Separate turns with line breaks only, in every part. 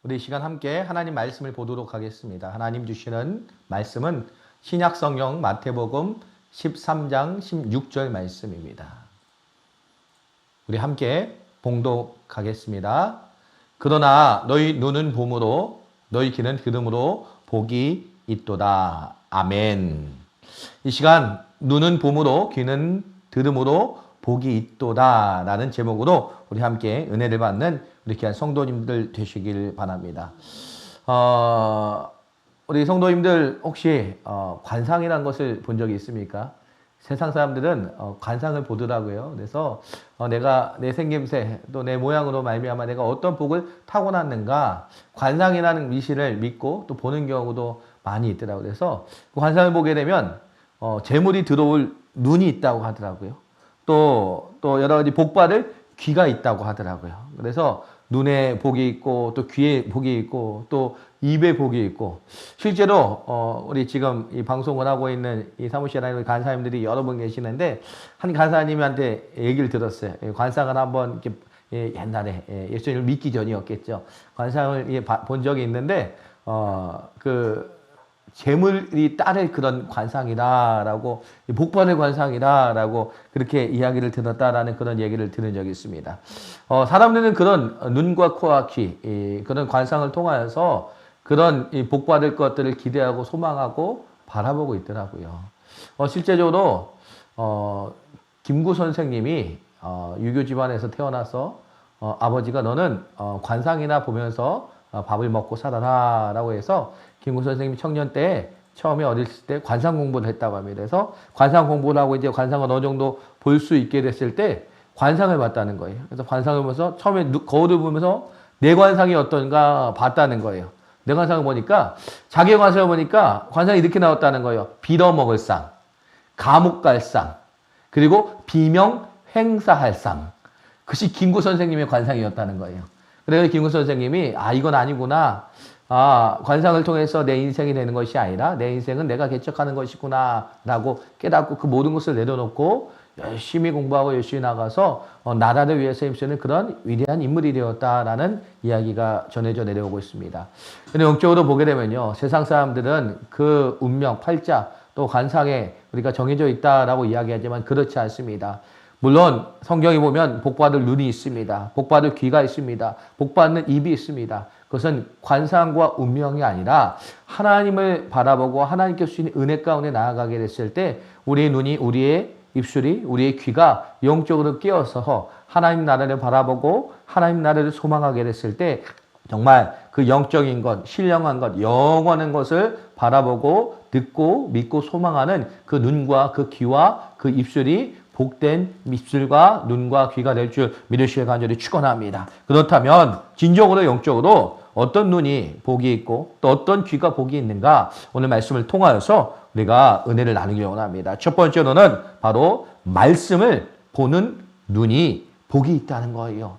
우리 이 시간 함께 하나님 말씀을 보도록 하겠습니다. 하나님 주시는 말씀은 신약성경 마태복음 13장 16절 말씀입니다. 우리 함께 봉독하겠습니다. 그러나 너희 눈은 봄으로 너희 귀는 들음으로 복이 있도다. 아멘. 이 시간 눈은 봄으로 귀는 들음으로 복이 있도다 라는 제목으로 우리 함께 은혜를 받는 우리 귀한 성도님들 되시길 바랍니다. 우리 성도님들 혹시 관상이라는 것을 본 적이 있습니까? 세상 사람들은 관상을 보더라고요. 그래서 내가 내 생김새 또 내 모양으로 말미암아 내가 어떤 복을 타고났는가 관상이라는 미신을 믿고 또 보는 경우도 많이 있더라고요. 그래서 그 관상을 보게 되면 재물이 들어올 눈이 있다고 하더라고요. 또 여러 가지 복받을 귀가 있다고 하더라고요. 그래서 눈에 복이 있고 또 귀에 복이 있고 또 입에 복이 있고 실제로 우리 지금 이 방송을 하고 있는 이 사무실에 있는 간사님들이 여러 분 계시는데 한 간사님한테 얘기를 들었어요. 관상을 한번 이렇게 옛날에 예수님을 믿기 전이었겠죠. 관상을 본 적이 있는데 재물이 따를 그런 관상이다라고 복받을 관상이다라고 그렇게 이야기를 들었다라는 그런 얘기를 들은 적이 있습니다. 사람들은 그런 눈과 코와 귀 그런 관상을 통하여서 그런 복받을 것들을 기대하고 소망하고 바라보고 있더라고요. 실제적으로 김구 선생님이 유교 집안에서 태어나서 아버지가 너는 관상이나 보면서 밥을 먹고 살아라 라고 해서 김구 선생님이 청년 때 처음에 어렸을 때 관상 공부를 했다고 합니다. 그래서 관상 공부를 하고 이제 관상을 어느 정도 볼 수 있게 됐을 때 관상을 봤다는 거예요. 그래서 관상을 보면서 처음에 거울을 보면서 내 관상이 어떤가 봤다는 거예요. 내 관상을 보니까 자기 관상을 보니까 관상이 이렇게 나왔다는 거예요. 빌어먹을 상, 감옥 갈 상, 그리고 비명 행사할 상. 그것이 김구 선생님의 관상이었다는 거예요. 그래서 김구 선생님이 이건 아니구나. 관상을 통해서 내 인생이 되는 것이 아니라 내 인생은 내가 개척하는 것이구나 라고 깨닫고 그 모든 것을 내려놓고 열심히 공부하고 열심히 나가서 나라를 위해서 힘쓰는 그런 위대한 인물이 되었다라는 이야기가 전해져 내려오고 있습니다. 근데 영적으로 보게 되면요. 세상 사람들은 그 운명, 팔자 또 관상에 우리가 정해져 있다라고 이야기하지만 그렇지 않습니다. 물론 성경에 보면 복받을 눈이 있습니다. 복받을 귀가 있습니다. 복받는 입이 있습니다. 그것은 관상과 운명이 아니라 하나님을 바라보고 하나님께 주신 은혜 가운데 나아가게 됐을 때 우리의 눈이, 우리의 입술이, 우리의 귀가 영적으로 깨어서 하나님 나라를 바라보고 하나님 나라를 소망하게 됐을 때 정말 그 영적인 것, 신령한 것, 영원한 것을 바라보고 듣고 믿고 소망하는 그 눈과 그 귀와 그 입술이 복된 입술과 눈과 귀가 될 줄 믿으시길 간절히 축원합니다. 그렇다면 진정으로 영적으로 어떤 눈이 복이 있고 또 어떤 귀가 복이 있는가 오늘 말씀을 통하여서 우리가 은혜를 나누기 원합니다. 첫 번째로는 바로 말씀을 보는 눈이 복이 있다는 거예요.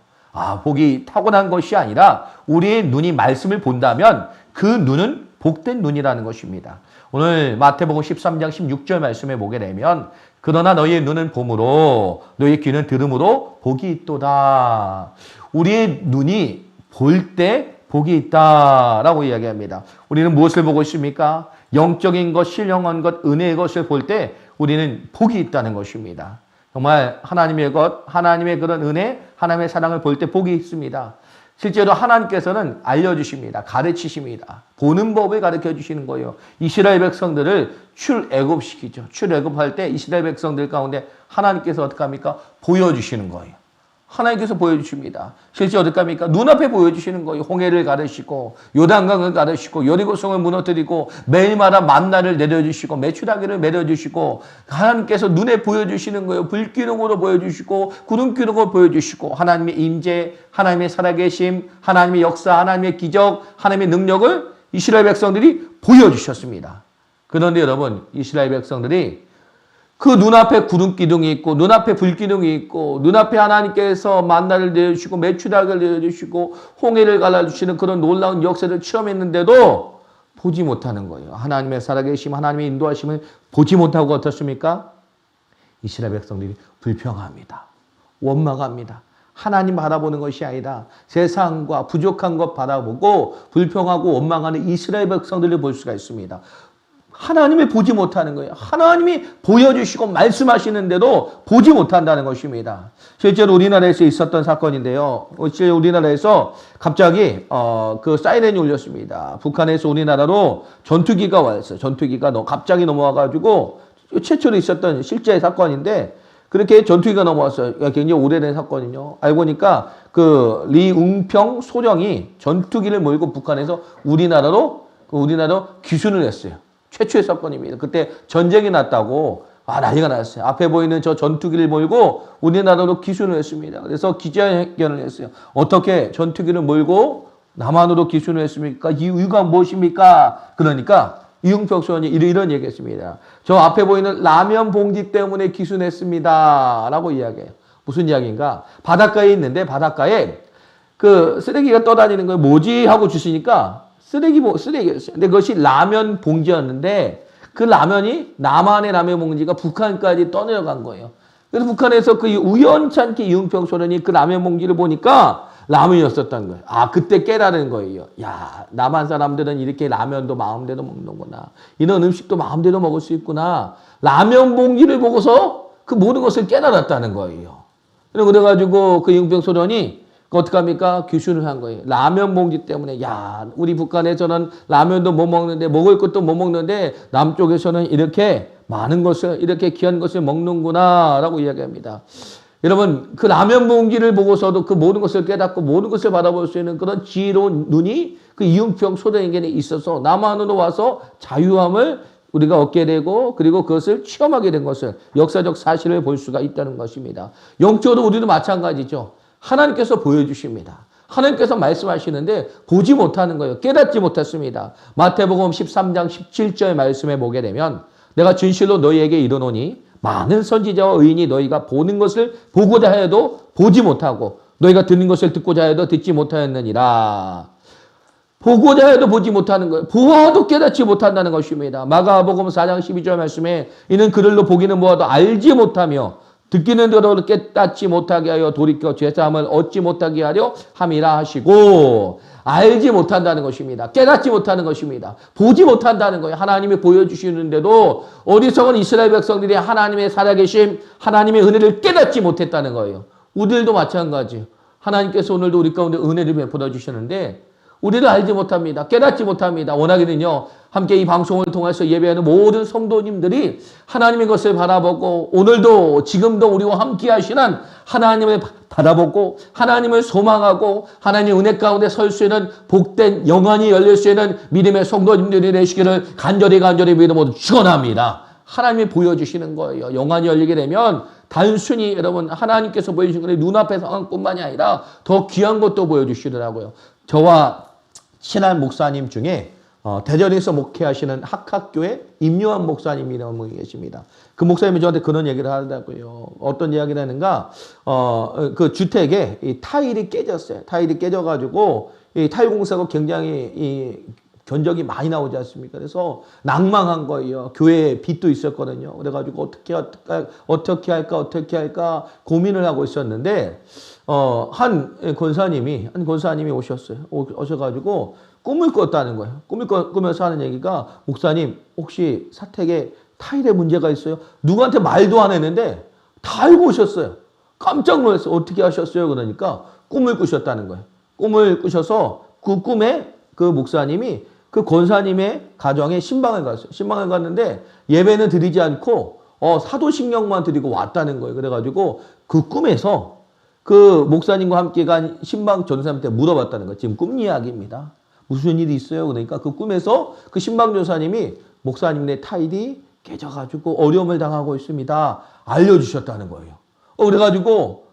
복이 타고난 것이 아니라 우리의 눈이 말씀을 본다면 그 눈은 복된 눈이라는 것입니다. 오늘 마태복음 13장 16절 말씀에 보게 되면 그러나 너희의 눈은 봄으로 너희의 귀는 들음으로 복이 있도다. 우리의 눈이 볼 때 복이 있다라고 이야기합니다. 우리는 무엇을 보고 있습니까? 영적인 것, 신령한 것, 은혜의 것을 볼 때 우리는 복이 있다는 것입니다. 정말 하나님의 것, 하나님의 그런 은혜, 하나님의 사랑을 볼 때 복이 있습니다. 실제로 하나님께서는 알려주십니다. 가르치십니다. 보는 법을 가르쳐 주시는 거예요. 이스라엘 백성들을 출애굽시키죠. 출애굽할 때 이스라엘 백성들 가운데 하나님께서 어떻게 합니까? 보여주시는 거예요. 하나님께서 보여주십니다. 실제 어떻게 합니까? 눈앞에 보여주시는 거예요. 홍해를 가르시고 요단강을 가르시고 여리고성을 무너뜨리고 매일마다 만나를 내려주시고 메추라기를 내려주시고 하나님께서 눈에 보여주시는 거예요. 불기둥으로 보여주시고 구름기둥으로 보여주시고 하나님의 임재, 하나님의 살아계심, 하나님의 역사, 하나님의 기적, 하나님의 능력을 이스라엘 백성들이 보여주셨습니다. 그런데 여러분 이스라엘 백성들이 그 눈앞에 구름기둥이 있고 눈앞에 불기둥이 있고 눈앞에 하나님께서 만나를 내려주시고 메추라기를 내려주시고 홍해를 갈라주시는 그런 놀라운 역사를 체험했는데도 보지 못하는 거예요. 하나님의 살아계심, 하나님의 인도하심을 보지 못하고 어떻습니까? 이스라엘 백성들이 불평합니다. 원망합니다. 하나님 바라보는 것이 아니라 세상과 부족한 것 바라보고 불평하고 원망하는 이스라엘 백성들을 볼 수가 있습니다. 하나님을 보지 못하는 거예요. 하나님이 보여주시고 말씀하시는데도 보지 못한다는 것입니다. 실제로 우리나라에서 있었던 사건인데요. 실제 우리나라에서 갑자기 그 사이렌이 울렸습니다. 북한에서 우리나라로 전투기가 왔어요. 전투기가 갑자기 넘어와가지고 최초로 있었던 실제 사건인데 그렇게 전투기가 넘어왔어요. 굉장히 오래된 사건이요. 알고 보니까 그 리웅평 소령이 전투기를 몰고 북한에서 우리나라로 귀순을 했어요. 최초의 사건입니다. 그때 전쟁이 났다고 난리가 났어요. 앞에 보이는 저 전투기를 몰고 우리나라로 귀순을 했습니다. 그래서 기자회견을 했어요. 어떻게 전투기를 몰고 남한으로 귀순을 했습니까? 이유가 무엇입니까? 그러니까 이웅평 소령이 이런 얘기했습니다. 저 앞에 보이는 라면 봉지 때문에 귀순했습니다. 라고 이야기해요. 무슨 이야기인가? 바닷가에 있는데 바닷가에 그 쓰레기가 떠다니는 거예요. 뭐지? 하고 주시니까 쓰레기였어요. 근데 그것이 라면 봉지였는데 그 라면이 남한의 라면 봉지가 북한까지 떠내려간 거예요. 그래서 북한에서 그 우연찮게 이웅평 소련이 그 라면 봉지를 보니까 라면이었었던 거예요. 그때 깨달은 거예요. 야, 남한 사람들은 이렇게 라면도 마음대로 먹는구나. 이런 음식도 마음대로 먹을 수 있구나. 라면 봉지를 보고서 그 모든 것을 깨달았다는 거예요. 그래가지고 그 이웅평 소련이 어떡합니까? 귀순을 한 거예요. 라면 봉지 때문에. 야, 우리 북한에서는 라면도 못 먹는데, 먹을 것도 못 먹는데, 남쪽에서는 이렇게 많은 것을, 이렇게 귀한 것을 먹는구나, 라고 이야기합니다. 여러분, 그 라면 봉지를 보고서도 그 모든 것을 깨닫고 모든 것을 바라볼 수 있는 그런 지혜로운 눈이 그 이웅평 소령에게 있어서 남한으로 와서 자유함을 우리가 얻게 되고 그리고 그것을 체험하게 된 것을 역사적 사실을 볼 수가 있다는 것입니다. 영적으로 우리도 마찬가지죠. 하나님께서 보여주십니다. 하나님께서 말씀하시는데 보지 못하는 거예요. 깨닫지 못했습니다. 마태복음 13장 17절 말씀에 보게 되면 내가 진실로 너희에게 이르노니 많은 선지자와 의인이 너희가 보는 것을 보고자 해도 보지 못하고 너희가 듣는 것을 듣고자 해도 듣지 못하였느니라. 보고자 해도 보지 못하는 거예요. 보아도 깨닫지 못한다는 것입니다. 마가복음 4장 12절 말씀에 이는 그들로 보기는 보아도 알지 못하며 듣기는 들어도 깨닫지 못하게 하여 돌이켜 죄사함을 얻지 못하게 하려 함이라 하시고 알지 못한다는 것입니다. 깨닫지 못하는 것입니다. 보지 못한다는 거예요. 하나님이 보여주시는데도 어리석은 이스라엘 백성들이 하나님의 살아계심, 하나님의 은혜를 깨닫지 못했다는 거예요. 우리들도 마찬가지예요. 하나님께서 오늘도 우리 가운데 은혜를 베풀어 주시는데 우리를 알지 못합니다. 깨닫지 못합니다. 원하기는요. 함께 이 방송을 통해서 예배하는 모든 성도님들이 하나님의 것을 바라보고 오늘도 지금도 우리와 함께 하시는 하나님을 바라보고 하나님을 소망하고 하나님의 은혜 가운데 설 수 있는 복된 영안이 열릴 수 있는 믿음의 성도님들이 되시기를 간절히 믿음으로 축원합니다. 하나님이 보여주시는 거예요. 영안이 열리게 되면 단순히 여러분 하나님께서 보여주신 것이 눈앞의 상황뿐만이 아니라 더 귀한 것도 보여주시더라고요. 저와 친한 목사님 중에 대전에서 목회하시는 학학교의 임요한 목사님이라는 분이 계십니다. 그 목사님이 저한테 그런 얘기를 하더라고요. 어떤 이야기를 하는가? 그 주택에 이 타일이 깨졌어요. 타일이 깨져가지고 이 타일 공사가 굉장히 이 견적이 많이 나오지 않습니까? 그래서 낭망한 거예요. 교회에 빚도 있었거든요. 그래가지고 어떻게 할까 고민을 하고 있었는데 한 권사님이 오셔가지고 꿈을 꿨다는 거예요. 꿈을 꾸면서 하는 얘기가 목사님 혹시 사택에 타일에 문제가 있어요? 누구한테 말도 안 했는데 다 알고 오셨어요. 깜짝 놀랐어요. 어떻게 하셨어요? 그러니까 꿈을 꾸셨다는 거예요. 꿈을 꾸셔서 그 꿈에 그 목사님이 그 권사님의 가정에 신방을 갔어요. 신방을 갔는데 예배는 드리지 않고 사도신경만 드리고 왔다는 거예요. 그래가지고 그 꿈에서 그 목사님과 함께 간 신방 전사님한테 물어봤다는 거예요. 지금 꿈 이야기입니다. 무슨 일이 있어요? 그러니까 그 꿈에서 그 신방 전사님이 목사님의 타일이 깨져가지고 어려움을 당하고 있습니다. 알려주셨다는 거예요. 그래가지고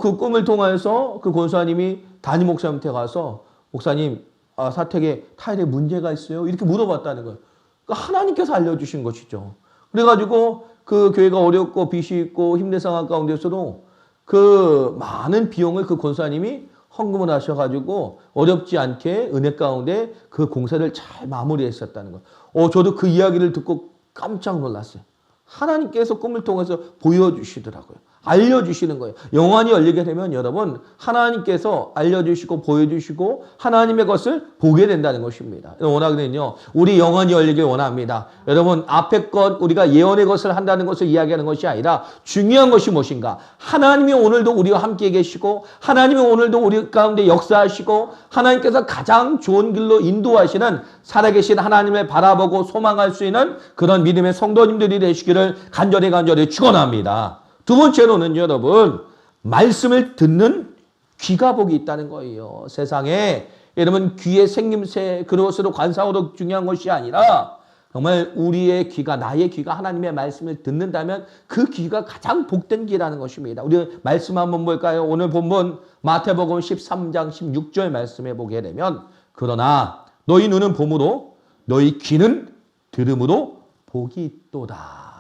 그 꿈을 통해서 그 권사님이 담임 목사님한테 가서 목사님 사택에 타일에 문제가 있어요? 이렇게 물어봤다는 거예요. 그러니까 하나님께서 알려주신 것이죠. 그래가지고 그 교회가 어렵고 빚이 있고 힘든 상황 가운데서도 그 많은 비용을 그 권사님이 헌금을 하셔가지고 어렵지 않게 은혜 가운데 그 공사를 잘 마무리했었다는 거예요. 저도 그 이야기를 듣고 깜짝 놀랐어요. 하나님께서 꿈을 통해서 보여주시더라고요. 알려주시는 거예요. 영안이 열리게 되면 여러분 하나님께서 알려주시고 보여주시고 하나님의 것을 보게 된다는 것입니다. 원하거든요. 우리 영안이 열리길 원합니다. 여러분 앞에 것 우리가 예언의 것을 한다는 것을 이야기하는 것이 아니라 중요한 것이 무엇인가? 하나님이 오늘도 우리와 함께 계시고 하나님이 오늘도 우리 가운데 역사하시고 하나님께서 가장 좋은 길로 인도하시는 살아계신 하나님을 바라보고 소망할 수 있는 그런 믿음의 성도님들이 되시기를 간절히 축원합니다. 두 번째로는 여러분 말씀을 듣는 귀가 복이 있다는 거예요. 세상에 여러분 귀의 생김새 그것으로 관상으로 중요한 것이 아니라 정말 우리의 귀가 나의 귀가 하나님의 말씀을 듣는다면 그 귀가 가장 복된 귀라는 것입니다. 우리 말씀 한번 볼까요? 오늘 본문 마태복음 13장 16절 말씀에 보게 되면 그러나 너희 눈은 봄으로 너희 귀는 들음으로 복이 있도다.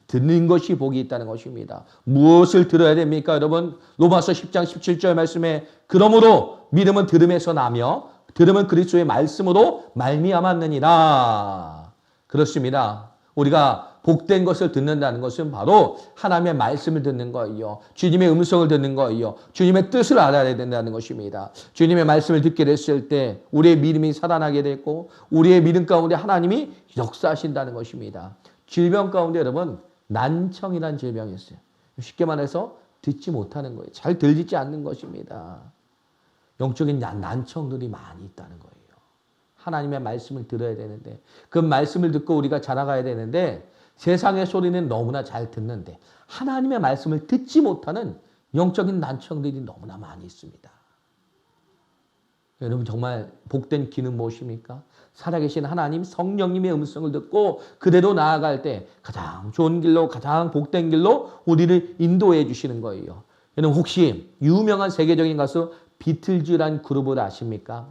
듣는 것이 복이 있다는 것입니다. 무엇을 들어야 됩니까, 여러분? 로마서 10장 17절 말씀에 그러므로 믿음은 들음에서 나며 들음은 그리스도의 말씀으로 말미암았느니라. 그렇습니다. 우리가 복된 것을 듣는다는 것은 바로 하나님의 말씀을 듣는 거예요. 주님의 음성을 듣는 거예요. 주님의 뜻을 알아야 된다는 것입니다. 주님의 말씀을 듣게 됐을 때 우리의 믿음이 살아나게 됐고 우리의 믿음 가운데 하나님이 역사하신다는 것입니다. 질병 가운데 여러분 난청이라는 질병이 있어요. 쉽게 말해서 듣지 못하는 거예요. 잘 들리지 않는 것입니다. 영적인 난청들이 많이 있다는 거예요. 하나님의 말씀을 들어야 되는데 그 말씀을 듣고 우리가 자라가야 되는데 세상의 소리는 너무나 잘 듣는데 하나님의 말씀을 듣지 못하는 영적인 난청들이 너무나 많이 있습니다. 여러분 정말 복된 귀는 무엇입니까? 살아계신 하나님 성령님의 음성을 듣고 그대로 나아갈 때 가장 좋은 길로 가장 복된 길로 우리를 인도해 주시는 거예요. 여러분 혹시 유명한 세계적인 가수 비틀즈라는 그룹을 아십니까?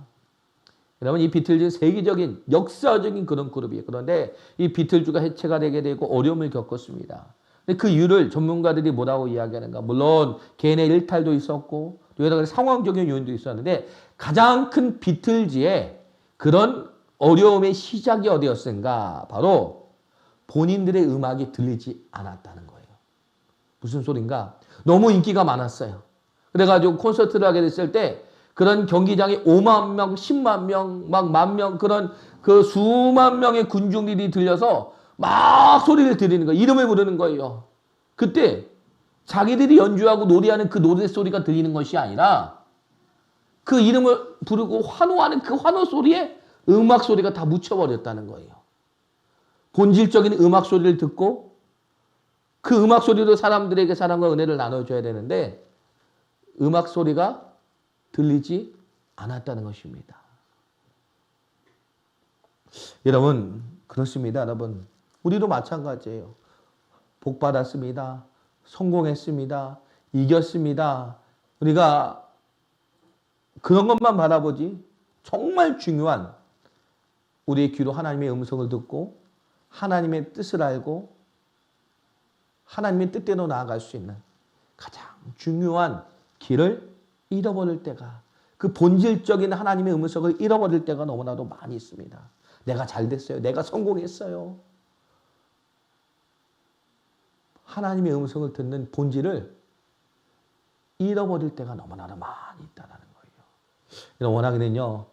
여러분 이 비틀즈 세계적인 역사적인 그런 그룹이에요. 그런데 이 비틀즈가 해체가 되게 되고 어려움을 겪었습니다. 근데 그 이유를 전문가들이 뭐라고 이야기하는가? 물론 개인의 일탈도 있었고 또 여러 가지 상황적인 요인도 있었는데 가장 큰 비틀즈의 그런 어려움의 시작이 어디였는가? 바로 본인들의 음악이 들리지 않았다는 거예요. 무슨 소린가? 너무 인기가 많았어요. 그래가지고 콘서트를 하게 됐을 때 그런 경기장에 5만 명, 10만 명, 막 10,000명 그런 그 수만 명의 군중들이 들려서 막 소리를 지르는 거예요. 이름을 부르는 거예요. 그때 자기들이 연주하고 노래하는 그 노래 소리가 들리는 것이 아니라 그 이름을 부르고 환호하는 그 환호 소리에 음악 소리가 다 묻혀버렸다는 거예요. 본질적인 음악 소리를 듣고 그 음악 소리로 사람들에게 사랑과 은혜를 나눠줘야 되는데 음악 소리가 들리지 않았다는 것입니다. 여러분 그렇습니다. 여러분 우리도 마찬가지예요. 복 받았습니다. 성공했습니다. 이겼습니다. 우리가 그런 것만 바라보지 정말 중요한 우리의 귀로 하나님의 음성을 듣고 하나님의 뜻을 알고 하나님의 뜻대로 나아갈 수 있는 가장 중요한 길을 잃어버릴 때가 그 본질적인 하나님의 음성을 잃어버릴 때가 너무나도 많이 있습니다. 내가 잘 됐어요. 내가 성공했어요. 하나님의 음성을 듣는 본질을 잃어버릴 때가 너무나도 많이 있다는 거예요. 원하기는요.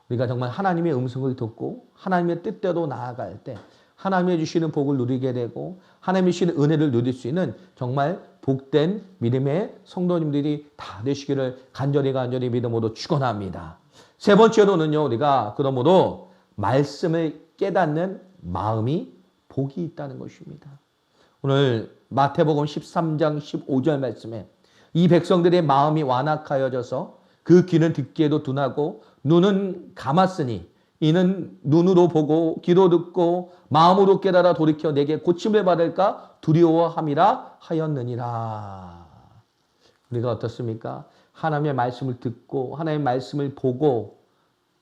우리가 정말 하나님의 음성을 듣고 하나님의 뜻대로 나아갈 때 하나님이 주시는 복을 누리게 되고 하나님이 주시는 은혜를 누릴 수 있는 정말 복된 믿음의 성도님들이 다 되시기를 간절히 믿음으로 축원합니다. 세 번째로는요. 우리가 그러므로 말씀을 깨닫는 마음이 복이 있다는 것입니다. 오늘 마태복음 13장 15절 말씀에 이 백성들의 마음이 완악하여져서 그 귀는 듣기에도 둔하고 눈은 감았으니 이는 눈으로 보고 귀로 듣고 마음으로 깨달아 돌이켜 내게 고침을 받을까 두려워함이라 하였느니라. 우리가 어떻습니까? 하나님의 말씀을 듣고 하나님의 말씀을 보고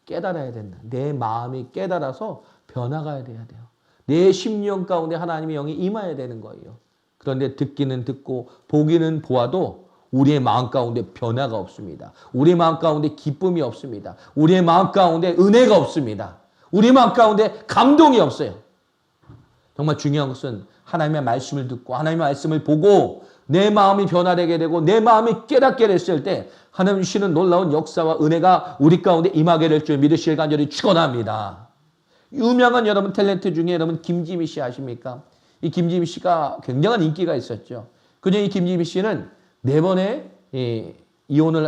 깨달아야 된다. 내 마음이 깨달아서 변화가 돼야 돼요. 내 심령 가운데 하나님의 영이 임해야 되는 거예요. 그런데 듣기는 듣고 보기는 보아도 우리의 마음 가운데 변화가 없습니다. 우리의 마음 가운데 기쁨이 없습니다. 우리의 마음 가운데 은혜가 없습니다. 우리의 마음 가운데 감동이 없어요. 정말 중요한 것은 하나님의 말씀을 듣고 하나님의 말씀을 보고 내 마음이 변화되게 되고 내 마음이 깨닫게 됐을 때 하나님 주시는 놀라운 역사와 은혜가 우리 가운데 임하게 될 줄 믿으실 간절히 축원합니다. 유명한 여러분 탤런트 중에 여러분 김지미 씨 아십니까? 이 김지미 씨가 굉장한 인기가 있었죠. 그중 이 김지미 씨는 4번의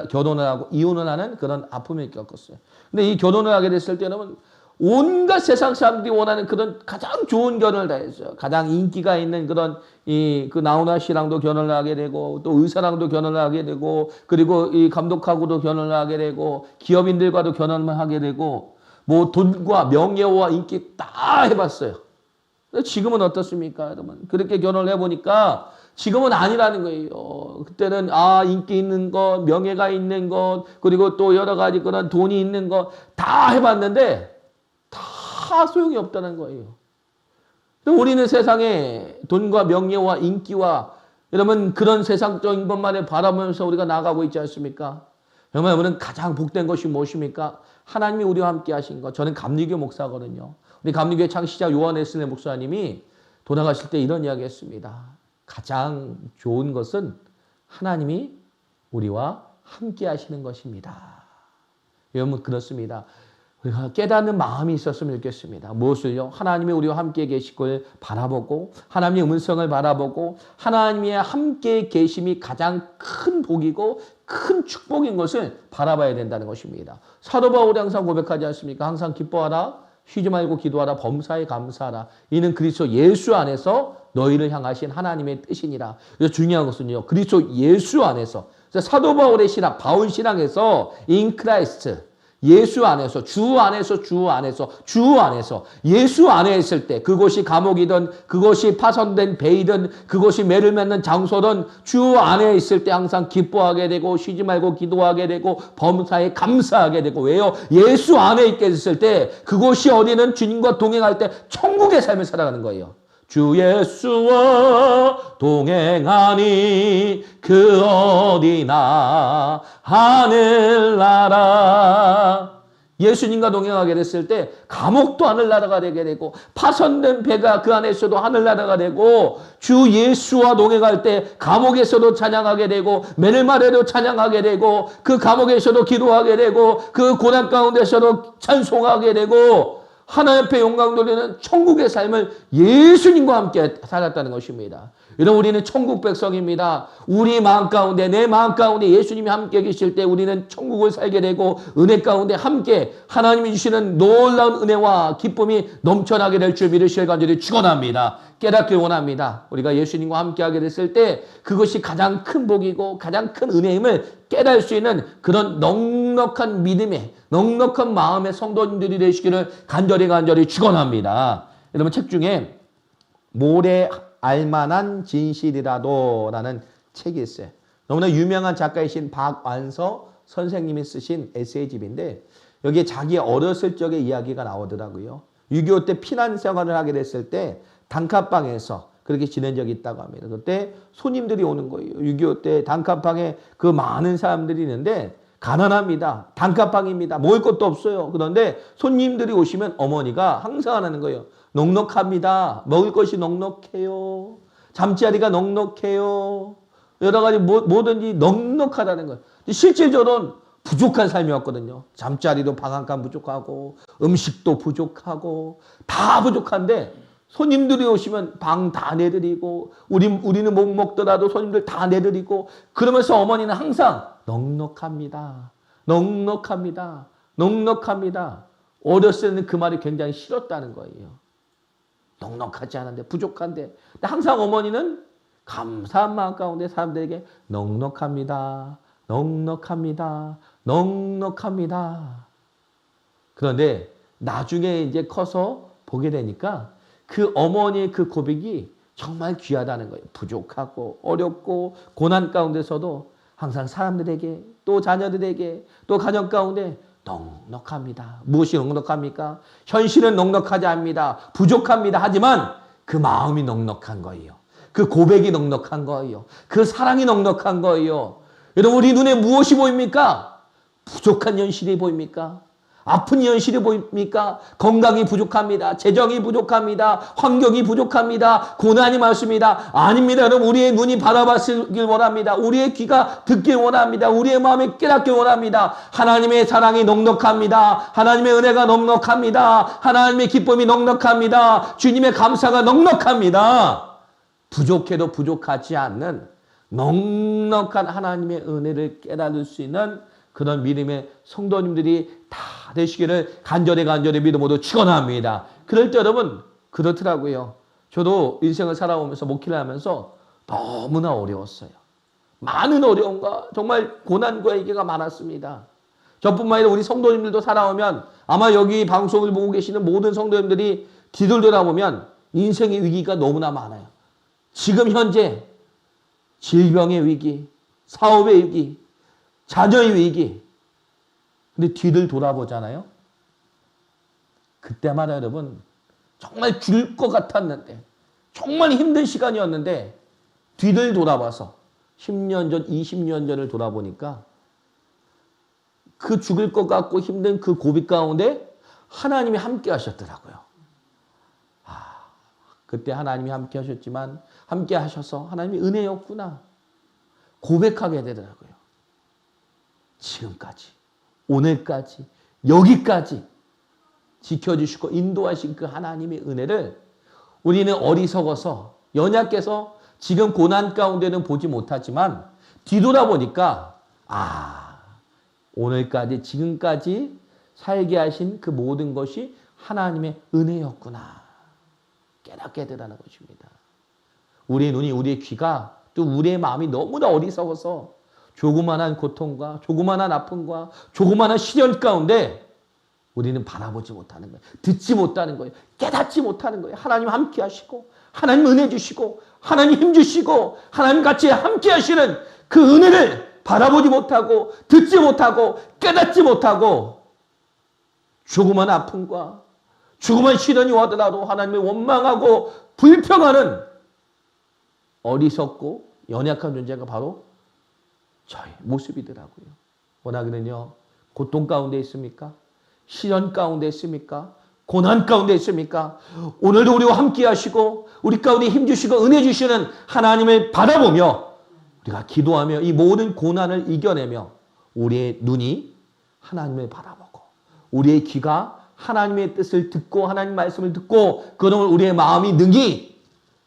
결혼을 하고 이혼을 하는 그런 아픔을 겪었어요. 근데 이 결혼을 하게 됐을 때는 온갖 세상 사람들이 원하는 그런 가장 좋은 결혼을 다 했어요. 가장 인기가 있는 그런 그 나훈아 씨랑도 결혼을 하게 되고 또 의사랑도 결혼을 하게 되고 그리고 이 감독하고도 결혼을 하게 되고 기업인들과도 결혼을 하게 되고 뭐 돈과 명예와 인기 다 해봤어요. 지금은 어떻습니까, 여러분? 그렇게 결혼을 해보니까 지금은 아니라는 거예요. 그때는 인기 있는 것, 명예가 있는 것, 그리고 또 여러 가지 그런 돈이 있는 것 다 해봤는데 다 소용이 없다는 거예요. 우리는 세상에 돈과 명예와 인기와 여러분 그런 세상적인 것만을 바라보면서 우리가 나아가고 있지 않습니까? 여러분 가장 복된 것이 무엇입니까? 하나님이 우리와 함께 하신 것. 저는 감리교 목사거든요. 우리 감리교의 창시자 요한 웨슬리 목사님이 돌아가실 때 이런 이야기 했습니다. 가장 좋은 것은 하나님이 우리와 함께 하시는 것입니다. 여러분 그렇습니다. 우리가 깨닫는 마음이 있었으면 좋겠습니다. 무엇을요? 하나님이 우리와 함께 계실 걸 바라보고 하나님의 음성을 바라보고 하나님의 함께 계심이 가장 큰 복이고 큰 축복인 것을 바라봐야 된다는 것입니다. 사도 바울이 항상 고백하지 않습니까? 항상 기뻐하라, 쉬지 말고 기도하라, 범사에 감사하라. 이는 그리스도 예수 안에서 너희를 향하신 하나님의 뜻이니라. 그래서 중요한 것은요. 그리스도 예수 안에서 사도 바울의 신앙, 바울 신앙에서 in Christ 예수 안에서, 주 안에서, 주 안에서, 주 안에서, 예수 안에 있을 때 그것이 감옥이든 그것이 파손된 배이든 그것이 매를 맺는 장소든 주 안에 있을 때 항상 기뻐하게 되고 쉬지 말고 기도하게 되고 범사에 감사하게 되고 왜요? 예수 안에 있게 됐을 때 그것이 어디는 주님과 동행할 때 천국의 삶을 살아가는 거예요. 주 예수와 동행하니 그 어디나 하늘나라. 예수님과 동행하게 됐을 때 감옥도 하늘나라가 되게 되고 파손된 배가 그 안에서도 하늘나라가 되고 주 예수와 동행할 때 감옥에서도 찬양하게 되고 맨날에도 찬양하게 되고 그 감옥에서도 기도하게 되고 그 고난 가운데서도 찬송하게 되고 하나님 앞에 영광 돌리는 천국의 삶을 예수님과 함께 살았다는 것입니다. 여러분 우리는 천국 백성입니다. 우리 마음 가운데 내 마음 가운데 예수님이 함께 계실 때 우리는 천국을 살게 되고 은혜 가운데 함께 하나님이 주시는 놀라운 은혜와 기쁨이 넘쳐나게 될 줄 믿으실 간절히 축원합니다. 깨닫길 원합니다. 우리가 예수님과 함께하게 됐을 때 그것이 가장 큰 복이고 가장 큰 은혜임을 깨달을 수 있는 그런 넉넉한 믿음의 넉넉한 마음의 성도님들이 되시기를 간절히 축원합니다. 여러분 책 중에 모래 알만한 진실이라도 라는 책이 있어요. 너무나 유명한 작가이신 박완서 선생님이 쓰신 에세이집인데 여기에 자기 어렸을 적의 이야기가 나오더라고요. 6.25 때 피난 생활을 하게 됐을 때 단칸방에서 그렇게 지낸 적이 있다고 합니다. 그때 손님들이 오는 거예요. 6.25 때 단칸방에 그 많은 사람들이 있는데 가난합니다. 단칸방입니다. 먹을 것도 없어요. 그런데 손님들이 오시면 어머니가 항상 하는 거예요. 넉넉합니다. 먹을 것이 넉넉해요. 잠자리가 넉넉해요. 여러 가지 뭐든지 넉넉하다는 거예요. 실질적으로는 부족한 삶이었거든요. 잠자리도 방 한 칸 부족하고 음식도 부족하고 다 부족한데 손님들이 오시면 방 다 내드리고 우리는 못 먹더라도 손님들 다 내드리고 그러면서 어머니는 항상 넉넉합니다. 넉넉합니다. 넉넉합니다. 어렸을 때는 그 말이 굉장히 싫었다는 거예요. 넉넉하지 않은데 부족한데 근데 항상 어머니는 감사한 마음 가운데 사람들에게 넉넉합니다. 넉넉합니다. 넉넉합니다. 그런데 나중에 이제 커서 보게 되니까 그 어머니의 그 고백이 정말 귀하다는 거예요. 부족하고 어렵고 고난 가운데서도 항상 사람들에게 또 자녀들에게 또 가정 가운데 넉넉합니다. 무엇이 넉넉합니까? 현실은 넉넉하지 않습니다. 부족합니다. 하지만 그 마음이 넉넉한 거예요. 그 고백이 넉넉한 거예요. 그 사랑이 넉넉한 거예요. 여러분 우리 눈에 무엇이 보입니까? 부족한 현실이 보입니까? 아픈 현실이 보입니까? 건강이 부족합니다. 재정이 부족합니다. 환경이 부족합니다. 고난이 많습니다. 아닙니다. 여러분, 우리의 눈이 바라봤길 원합니다. 우리의 귀가 듣길 원합니다. 우리의 마음이 깨닫길 원합니다. 하나님의 사랑이 넉넉합니다. 하나님의 은혜가 넉넉합니다. 하나님의 기쁨이 넉넉합니다. 주님의 감사가 넉넉합니다. 부족해도 부족하지 않는 넉넉한 하나님의 은혜를 깨달을 수 있는 그런 믿음의 성도님들이 다 되시기를 간절히 믿음으로 축원합니다. 그럴 때 여러분 그렇더라고요. 저도 인생을 살아오면서 목회를 하면서 너무나 어려웠어요. 많은 어려움과 정말 고난과 얘기가 많았습니다. 저뿐만 아니라 우리 성도님들도 살아오면 아마 여기 방송을 보고 계시는 모든 성도님들이 뒤돌아보면 인생의 위기가 너무나 많아요. 지금 현재 질병의 위기, 사업의 위기, 자녀의 위기. 근데 뒤를 돌아보잖아요. 그때마다 여러분 정말 죽을 것 같았는데 정말 힘든 시간이었는데 뒤를 돌아봐서 10년 전, 20년 전을 돌아보니까 그 죽을 것 같고 힘든 그 고비 가운데 하나님이 함께 하셨더라고요. 그때 하나님이 함께 하셨지만 함께 하셔서 하나님이 은혜였구나 고백하게 되더라고요. 지금까지, 오늘까지, 여기까지 지켜주시고 인도하신 그 하나님의 은혜를 우리는 어리석어서 연약해서 지금 고난 가운데는 보지 못하지만 뒤돌아보니까 오늘까지 지금까지 살게 하신 그 모든 것이 하나님의 은혜였구나 깨닫게 되라는 것입니다. 우리의 눈이, 우리의 귀가 또 우리의 마음이 너무나 어리석어서 조그만한 고통과 조그만한 아픔과 조그만한 시련 가운데 우리는 바라보지 못하는 거예요. 듣지 못하는 거예요. 깨닫지 못하는 거예요. 하나님 함께 하시고 하나님 은혜 주시고 하나님 힘 주시고 하나님 같이 함께 하시는 그 은혜를 바라보지 못하고 듣지 못하고 깨닫지 못하고 조그만 아픔과 조그만 시련이 와더라도 하나님을 원망하고 불평하는 어리석고 연약한 존재가 바로 저의 모습이더라고요. 원하기는요. 고통 가운데 있습니까? 시련 가운데 있습니까? 고난 가운데 있습니까? 오늘도 우리와 함께 하시고 우리 가운데 힘주시고 은혜 주시는 하나님을 바라보며 우리가 기도하며 이 모든 고난을 이겨내며 우리의 눈이 하나님을 바라보고 우리의 귀가 하나님의 뜻을 듣고 하나님 말씀을 듣고 그러면 우리의 마음이 능히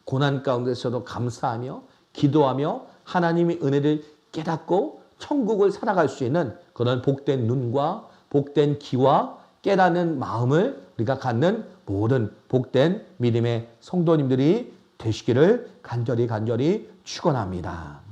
고난 가운데서도 감사하며 기도하며 하나님의 은혜를 깨닫고 천국을 살아갈 수 있는 그런 복된 눈과 복된 귀와 깨닫는 마음을 우리가 갖는 모든 복된 믿음의 성도님들이 되시기를 간절히 축원합니다.